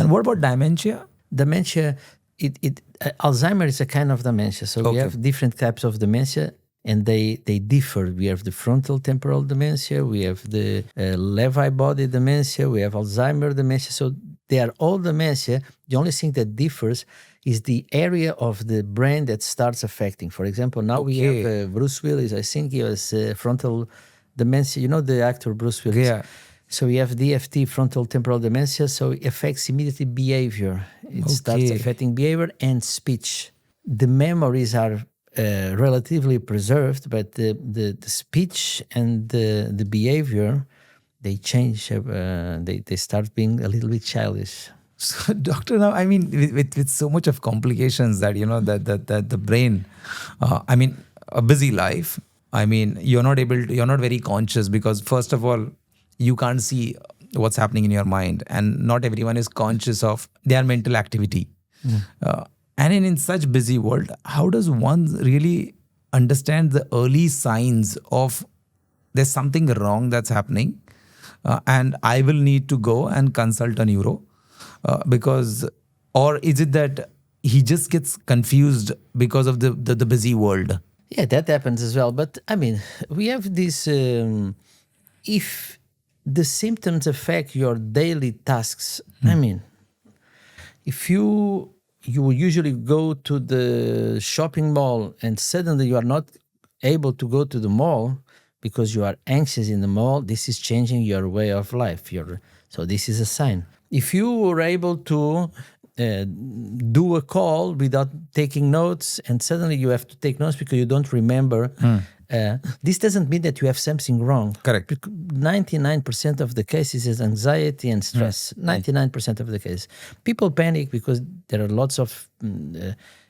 And what about dementia? Dementia, Alzheimer is a kind of dementia. So we have different types of dementia, and they differ. We have the frontal temporal dementia, we have the Lewy body dementia, we have Alzheimer dementia. So they are all dementia. The only thing that differs is the area of the brain that starts affecting. For example, now we have Bruce Willis. I think he has frontal dementia. You know the actor Bruce Willis? Yeah. So we have DFT, frontal temporal dementia. So it affects immediately behavior. It starts affecting behavior and speech. The memories are relatively preserved, but the speech and the behavior, they change. They start being a little bit childish. So, doctor, now I mean, with so much of complications that that the brain, a busy life. I mean, you're not very conscious because first of all, you can't see what's happening in your mind, and not everyone is conscious of their mental activity. And in such busy world, how does one really understand the early signs of there's something wrong that's happening, and I will need to go and consult a neuro, or is it that he just gets confused because of the busy world? Yeah, that happens as well. But I mean, we have this, if the symptoms affect your daily tasks, I mean, if you usually go to the shopping mall and suddenly you are not able to go to the mall because you are anxious in the mall, this is changing your way of life. So this is a sign. If you were able to do a call without taking notes and suddenly you have to take notes because you don't remember, this doesn't mean that you have something wrong. Correct. 99% of the cases is anxiety and stress. 99% of the cases. People panic because there are lots of,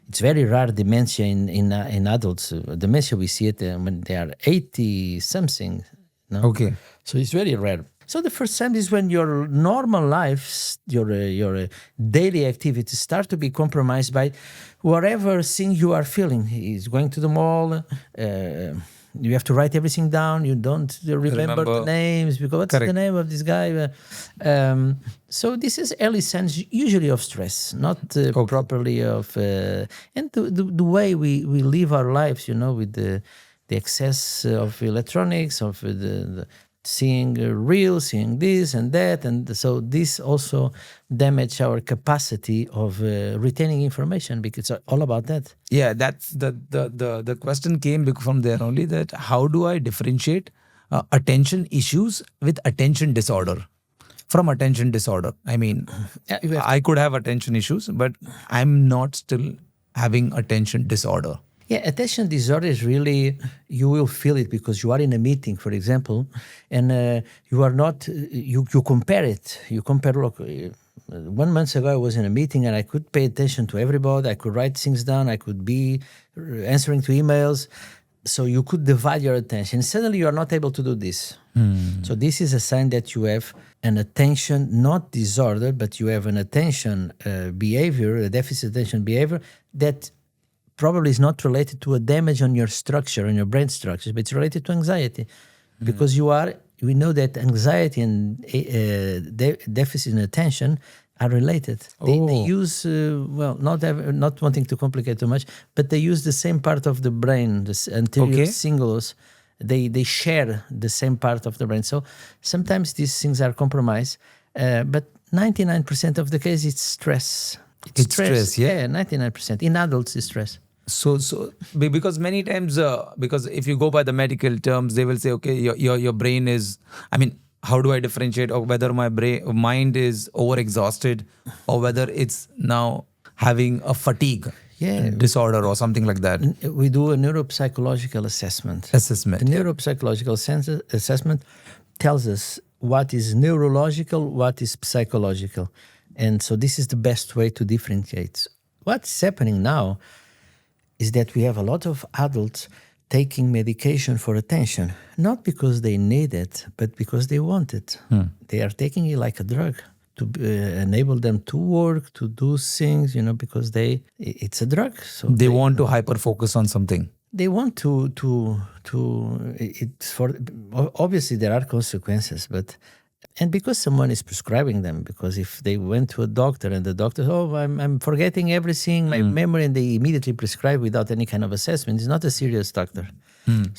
it's very rare dementia in adults. Dementia, we see it when they are 80-something. No? Okay. So it's very rare. So the first time is when your normal life, your daily activities start to be compromised by whatever thing you are feeling. Is going to the mall, you have to write everything down. You don't remember the names because what's the name of this guy? So this is early signs usually of stress, not properly of... and the way we live our lives, with the excess of electronics, of the seeing reels, seeing this and that, and so this also damage our capacity of retaining information because it's all about that. Yeah, that's the question came from there only, that how do I differentiate attention issues with attention disorder from attention disorder? I mean, I could have attention issues, but I'm not still having attention disorder. Yeah, attention disorder is really, you will feel it because you are in a meeting, for example, and you are not, you compare it. You compare, look, 1 month ago I was in a meeting and I could pay attention to everybody. I could write things down. I could be answering to emails. So you could divide your attention. Suddenly you are not able to do this. So this is a sign that you have an attention, not disorder, but you have an attention behavior, a deficit attention behavior that probably is not related to a damage on your structure, on your brain structures, but it's related to anxiety. Because we know that anxiety and deficit in attention are related. They use, not wanting to complicate too much, but they use the same part of the brain, the anterior cingulus. They share the same part of the brain. So sometimes these things are compromised, but 99% of the case, it's stress. It's stress, yeah? Yeah, 99%. In adults, it's stress. So because many times, because if you go by the medical terms, they will say, okay, your brain is, I mean, how do I differentiate or whether my mind is overexhausted or whether it's now having a fatigue disorder or something like that? We do a neuropsychological assessment. The neuropsychological assessment tells us what is neurological, what is psychological. And so this is the best way to differentiate. What's happening now is that we have a lot of adults taking medication for attention, not because they need it, but because they want it. They are taking it like a drug to enable them to work, to do things, because it's a drug. So they want to hyper-focus on something. They want obviously there are consequences, but And because someone is prescribing them, because if they went to a doctor and the doctor, oh, I'm forgetting everything, my memory, and they immediately prescribe without any kind of assessment, it's not a serious doctor.